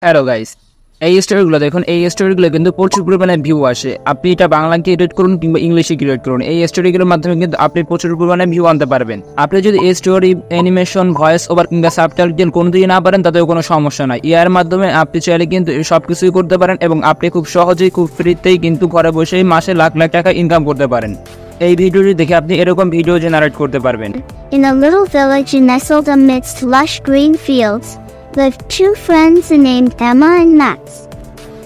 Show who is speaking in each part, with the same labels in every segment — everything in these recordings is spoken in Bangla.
Speaker 1: হ্যালো গাইস, এই স্টোরিগুলো দেখুন। এই স্টোরিগুলো কিন্তু প্রচুর পরিমাণে ভিউ আসে। আপনি এটা বাংলাকে ক্রিয়েট করুন কিংবা ইংলিশে ক্রিয়েট করুন, এই স্টোরিগুলোর মাধ্যমে কিন্তু আপনি প্রচুর পরিমাণে ভিউ আনতে পারবেন। আপনি যদি এই স্টোরি, অ্যানিমেশন, ভয়েস ওভার কিংবা সাবটাইটেল কোনো দিকে না পারেন তাতেও কোনো সমস্যা নাই। এর মাধ্যমে আপনি চাইলে কিন্তু সব কিছুই করতে পারেন এবং আপনি খুব সহজেই, খুব ফ্রিতেই কিন্তু ঘরে বসেই মাসে লাখ লাখ টাকা ইনকাম করতে পারেন। এই ভিডিওটি দেখে আপনি এরকম ভিডিও জেনারেট করতে পারবেন।
Speaker 2: In a little village nestled amidst lush green fields, lived two friends named Emma and Max.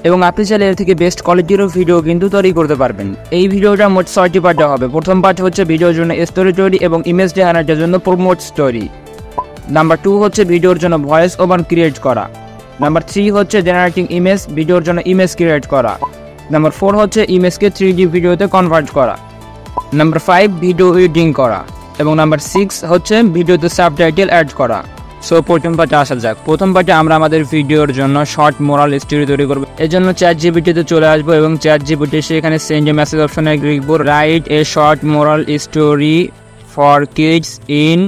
Speaker 1: এবং আপনি চাইলে এর থেকে বেস্ট কোয়ালিটিরও ভিডিও কিন্তু তৈরি করতে পারবেন। এই ভিডিওটা মোট 6টি পার্টে হবে। প্রথম পার্ট হচ্ছে ভিডিওর জন্য স্টোরি তৈরি এবং ইমেজ জেনারেটের জন্য প্রমোট স্টোরি। নাম্বার 2 হচ্ছে ভিডিওর জন্য ভয়েস ওভার ক্রিয়েট করা। নাম্বার 3 হচ্ছে জেনারেটিং ইমেজ, ভিডিওর জন্য ইমেজ ক্রিয়েট করা। নাম্বার 4 হচ্ছে ইমেজকে 3D ভিডিওতে কনভার্ট করা। নাম্বার 5 ভিডিও এডিটিং করা এবং নাম্বার 6 হচ্ছে ভিডিওতে সাবটাইটেল অ্যাড করা। সো প্রথম পার্টে আসা যাক। প্রথম পার্টে আমরা আমাদের ভিডিওর জন্য শর্ট মোরাল স্টোরি তৈরি করবো। এর জন্য ChatGPT-তে চলে আসবো এবং ChatGPT সেখানে সেন্ড এ মেসেজ অপশনে লিখবো write a short moral story for kids in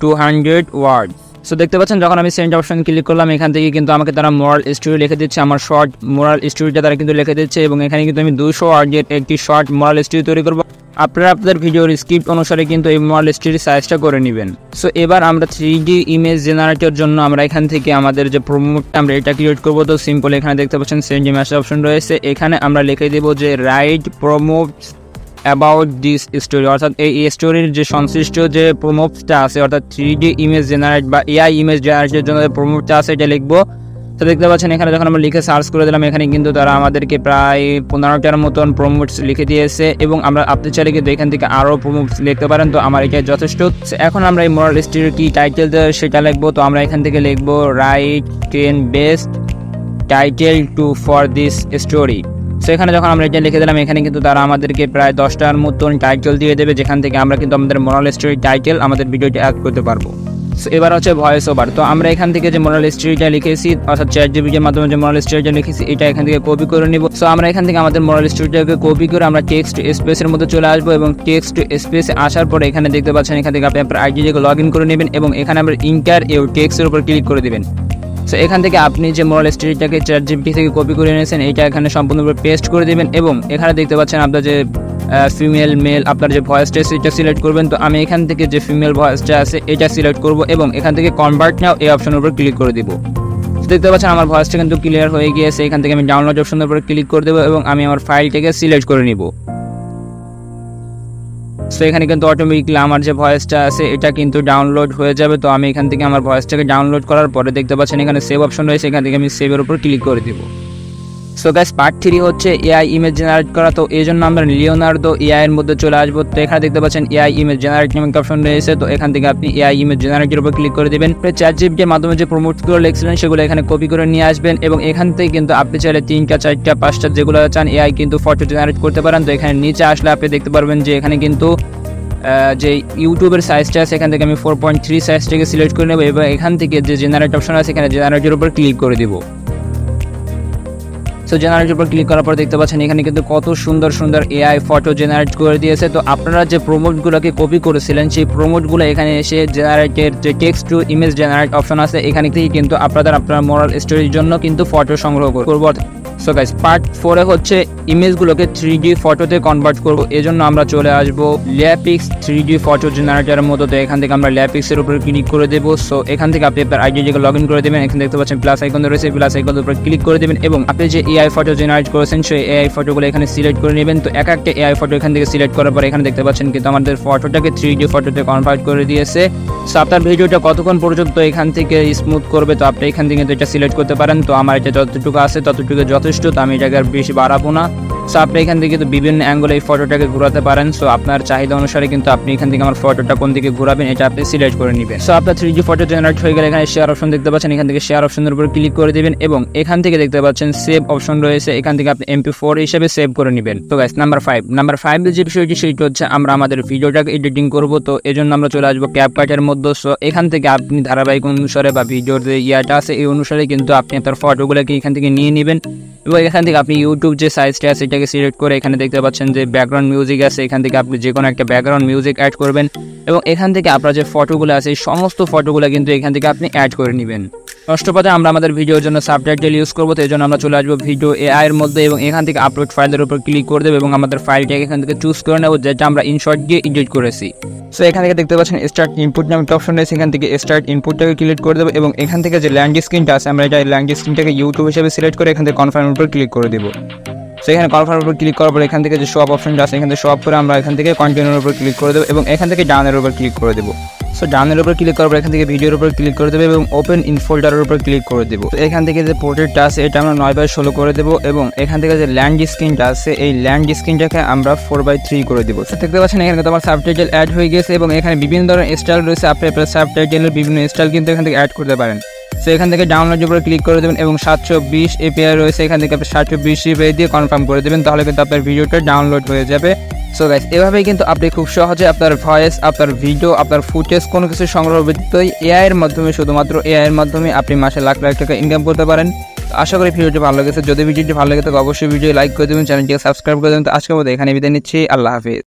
Speaker 1: 200 word. So দেখতে পাচ্ছেন যখন আমি সেন্ড অপশন ক্লিক করলাম, এখান থেকে কিন্তু আমাকে তারা মোরাল স্টোরি লিখে দিচ্ছে। আমার শর্ট মোরাল স্টোরিটা তারা কিন্তু লিখে দিচ্ছে এবং এখানে কিন্তু আমি 200 ওয়ার্ডের একটি শর্ট মোরাল স্টোরি তৈরি করবো। আপনারা আপনাদের ভিডিওর স্ক্রিপ্ট অনুসারে কিন্তু এই মোরাল স্টোরি সাইজটা করে নেবেন। সো এবার আমরা 3D ইমেজ জেনারেটর জন্য আমরা এখান থেকে আমাদের যে প্রমোটটা আমরা এটা ক্রিয়েট করবো। তো সিম্পল এখানে দেখতে পাচ্ছেন সেন্ড মেসেজ অপশন রয়েছে, এখানে আমরা লিখে দেবো যে right promote about this story, অর্থাৎ এই স্টোরির যে সংশ্লিষ্ট যে প্রমোটটা আছে, অর্থাৎ 3D ইমেজ জেনারেট বা AI ইমেজ জেনারেটের জন্য যে প্রমোটটা আছে এটা লিখবো। তো দেখতে পাচ্ছেন এখানে যখন আমরা লিখে সার্চ করে দিলাম, এখানে কিন্তু তারা আমাদেরকে প্রায় 15টার মতন প্রমোটস লিখে দিয়েছে এবং আমরা আপনি চাইলে কিন্তু এখান থেকে আরও প্রমোটস লিখতে পারেন। তো আমার এটা যথেষ্ট। এখন আমরা এই মোরাল স্টোরির কি টাইটেল সেটা লিখবো। তো আমরা এখান থেকে লিখবো right 10 best title to for this story. So এখানে যখন আমরা এটা লিখে দিলাম, এখানে কিন্তু তারা আমাদেরকে প্রায় 10টার মতন টাইটেল দিয়ে দেবে, যেখান থেকে আমরা কিন্তু আমাদের মোরাল স্টোরি টাইটেল আমাদের ভিডিওটি অ্যাড করতে পারবো। এবার হচ্ছে ভয়েস ওভার। তো আমরা এখান থেকে যে মোরাল স্টোরিটা লিখেছি, অর্থাৎ ChatGPT-এর মাধ্যমে যে মোরাল স্টোরিটা লিখেছি, এটা এখান থেকে কপি করে নিব। সো আমরা এখান থেকে আমাদের মোরাল স্টোরিটাকে কপি করে আমরা টেক্সট স্পেসের মধ্যে চলে আসবো এবং টেক্সট স্পেসে আসার পরে এখানে দেখতে পাচ্ছেন এখান থেকে আপনি আপনার আইডিটাকে লগ ইন করে নেবেন এবং এখানে আমরা ইন্টার এই টেক্সটের উপর ক্লিক করে দেবেন। সো এখান থেকে আপনি যে মোরাল স্টোরিটাকে ChatGPT থেকে কপি করে নিয়েছেন এটা এখানে সম্পূর্ণরূপে পেস্ট করে দেবেন এবং এখানে দেখতে পাচ্ছেন আপনার যে ফিমেল মেল আপনার যে ভয়েসটা সেটা সিলেক্ট করবেন। তো আমি এখান থেকে যে ফিমেল ভয়েসটা আছে এটা সিলেক্ট করব এবং এখান থেকে কনভার্ট নাও এই অপশনের উপর ক্লিক করে দিব। দেখতে পাচ্ছেন আমার ভয়েসটা কিন্তু ক্লিয়ার হয়ে গিয়েছে। এখান থেকে আমি ডাউনলোড অপশনের উপর ক্লিক করে দেবো এবং আমি আমার ফাইলটাকে সিলেক্ট করে নিব। সো এখানে কিন্তু অটোমেটিকলি আমার যে ভয়েসটা আছে এটা কিন্তু ডাউনলোড হয়ে যাবে। তো আমি এখান থেকে আমার ভয়েসটাকে ডাউনলোড করার পরে দেখতে পাচ্ছেন এখানে সেভ অপশন রয়েছে, এখান থেকে আমি সেভের উপর ক্লিক করে দিব। সো গাইস, পার্ট 3 হচ্ছে AI ইমেজ জেনারেট করা। তো এই জন্য আমরা লিওনার্দো AI এর মধ্যে চলে আসবো। তো এখানে দেখতে পাচ্ছেন AI ইমেজ জেনারেট নামে অপশন রয়েছে। তো এখান থেকে আপনি AI ইমেজ জেনারেটের উপর ক্লিক করে দেবেন। ChatGPT এর মাধ্যমে যে প্রমোটগুলো লিখছিলেন সেগুলো এখানে কপি করে নিয়ে আসবেন এবং এখান থেকে কিন্তু আপনি চাইলে 3টা 4টা 5টা যেগুলো চান AI কিন্তু ফটো জেনারেট করতে পারেন। তো এখানে নিচে আসলে আপনি দেখতে পারবেন যে এখানে কিন্তু যে ইউটিউবের সাইজটা আছে এখান থেকে আমি 4.3 সাইজটাকে সিলেক্ট করে নেব এবং এখান থেকে যে জেনারেট অপশন আছে এখানে জেনারেটের উপর ক্লিক করে দিব। সো জেনারেটের উপর ক্লিক করার পর দেখতে পাচ্ছেন এখানে কিন্তু কত সুন্দর সুন্দর AI ফটো জেনারেট করে দিয়েছে। তো আপনারা যে প্রমোটগুলোকে কপি করেছিলেন সেই প্রমোটগুলো এখানে এসে জেনারেটের যে text to image generate option আছে এখানে থেকে কিন্তু আপনার মোরাল স্টোরির জন্য কিন্তু ফটো সংগ্রহ করব। সো গাইস, পার্ট 4 হচ্ছে ইমেজগুলোকে 3D ফটোতে কনভার্ট করব। এজন্য আমরা চলে আসবো ল্যাপিক্স 3D ফটো জেনারেটরের মতো। তো এখান থেকে আমরা ল্যাপিক্সের উপর ক্লিক করে দেবো। সো এখান থেকে আপনি আপনার আইডিটাকে লগ ইন করে দেবেন। এখানে দেখতে পাচ্ছেন প্লাস আইকন রয়েছে, প্লাস আইকনের উপর ক্লিক করে দেবেন এবং আপনি যে AI ফটো জেনারেট করেছেন সেই AI ফটোগুলো এখানে সিলেক্ট করে নেবেন। তো একটা AI ফটো এখান থেকে সিলেক্ট করার পর এখানে দেখতে পাচ্ছেন কিন্তু আমাদের ফটোটাকে 3D ফটোতে কনভার্ট করে দিয়েছে। সো আপনার ভিডিওটা কতক্ষণ পর্যন্ত এখান থেকে স্মুথ করবে তো আপনি এখান থেকে কিন্তু এটা সিলেক্ট করতে পারেন। তো আমার এটা যতটুকু আছে ততটুকু যথেষ্ট, তো আমি এটাকে আর বেশি বাড়াবো না। সো আপনি এখান থেকে কিন্তু বিভিন্ন অ্যাঙ্গেলে এই ফটোটাকে ঘোরাতে পারেন। সো আপনার চাহিদা অনুসারে কিন্তু আপনি এখান থেকে আমার ফটোটা কোন দিকে ঘোরাবেন এটা আপনি সিলেক্ট করে নেবেন। সো আপনার 3D ফটো জেনারেট হয়ে গেলে এখানে শেয়ার অপশন দেখতে পাচ্ছেন, এখান থেকে শেয়ার অপশনের উপর ক্লিক করে দেবেন এবং এখান থেকে দেখতে পাচ্ছেন সেভ অপশন রয়েছে, এখান থেকে আপনি MP4 হিসেবে সেভ করে নেবেন। তো গাইস, নাম্বার 5 যে বিষয়টি সেটা হচ্ছে আমরা আমাদের ভিডিওটাকে এডিটিং করব। তো এজন্য আমরা চলে আসবো ক্যাপকাটের মধ্যে। সো এখান থেকে আপনি ধারাবাহিক অনুসারে বা ভিডিওর যে ইয়াটা আছে এই অনুসারে কিন্তু আপনি আপনার ফটোগুলোকে এখান থেকে নিয়ে নেবেন এবং এখান থেকে আপনি ইউটিউব যে সাইজটা আছে এটাকে সিলেক্ট করে এখানে দেখতে পাচ্ছেন যে ব্যাকগ্রাউন্ড মিউজিক আছে, এখান থেকে আপনি যে কোনো একটা ব্যাকগ্রাউন্ড মিউজিক অ্যাড করবেন এবং এখান থেকে আপনার যে ফটোগুলো আছে এই সমস্ত ফটোগুলো কিন্তু এখান থেকে আপনি অ্যাড করে নেবেন। ষষ্ঠ পথে আমরা আমাদের ভিডিওর জন্য সাবটাইটেল ইউজ করবো, তো এই জন্য আমরা চলে আসবো ভিডিও এআই এর মধ্যে এবং এখান থেকে আপলোড ফাইলের উপর ক্লিক করে দেবো এবং আমাদের ফাইলটাকে এখান থেকে চুজ করে নেবো যেটা আমরা ইনশর্ট দিয়ে এডিট করেছি। সো এখান থেকে দেখতে পাচ্ছেন স্টার্ট ইনপুট নামে একটা অপশন রয়েছে, এখান থেকে স্টার্ট ইনপুটটাকে ক্লিক করে দেবো এবং এখান থেকে যে ল্যান্ড স্ক্রিনটা আছে আমরা এটা ল্যান্ড স্ক্রিনটাকে ইউটিউব হিসেবে সিলেক্ট করে এখান থেকে কনফার্মের উপর ক্লিক করে দেবো। সো এখানে কনফার্মের উপর ক্লিক করার পর এখান থেকে যে শপ অপশনটা আছে এখান থেকে শপ করে আমরা এখান থেকে কন্টিনিউর উপর ক্লিক করে দেবো এবং এখান থেকে ডানের উপর ক্লিক করে দেবো। সো ডানের উপর ক্লিক করার পর এখান থেকে ভিডিওর উপর ক্লিক করে দেবো এবং ওপেন ইন ফোল্ডারের উপর ক্লিক করে দেবো। এখান থেকে যে পোর্ট্রেটটা আছে এটা আমরা 9/16 করে দেবো এবং এখান থেকে যে ল্যান্ড স্ক্রিনটা আছে এই ল্যান্ড স্ক্রিনটাকে আমরা 4/3 করে দেবো। দেখতে পাচ্ছেন এখানে তোমার সাবটাইটেল অ্যাড হয়ে গেছে এবং এখানে বিভিন্ন ধরনের স্টাইল রয়েছে, আপনি আপনার সাবটাইটেলের বিভিন্ন স্টাইল কিন্তু এখান থেকে অ্যাড করতে পারেন। সো এখান থেকে ডাউনলোডের উপরে ক্লিক করে দেবেন এবং 720 API রয়েছে, এখান থেকে আপনি 720 API দিয়ে কনফার্ম করে দেবেন, তাহলে কিন্তু আপনার ভিডিওটা ডাউনলোড হয়ে যাবে। সো গাইস এভাবেই কিন্তু আপনি খুব সহজে আপনার ভয়েস, আপনার ভিডিও, আপনার ফুটেজ কোনো কিছু সংগ্রহ ব্যতীত এআই এর মাধ্যমে, শুধুমাত্র এআই এর মাধ্যমে আপনি মাসে লাখ লাখ টাকা ইনকাম করতে পারেন। আশা করি ভিডিওটি ভালো লেগেছে। যদি ভিডিওটি ভালো লেগে থাকে অবশ্যই ভিডিও লাইক করে দেবেন, চ্যানেলটিকে সাবস্ক্রাইব করে দেবেন। তো আজকের মতো এখানে বিদায় নিচ্ছি, আল্লাহ হাফিজ।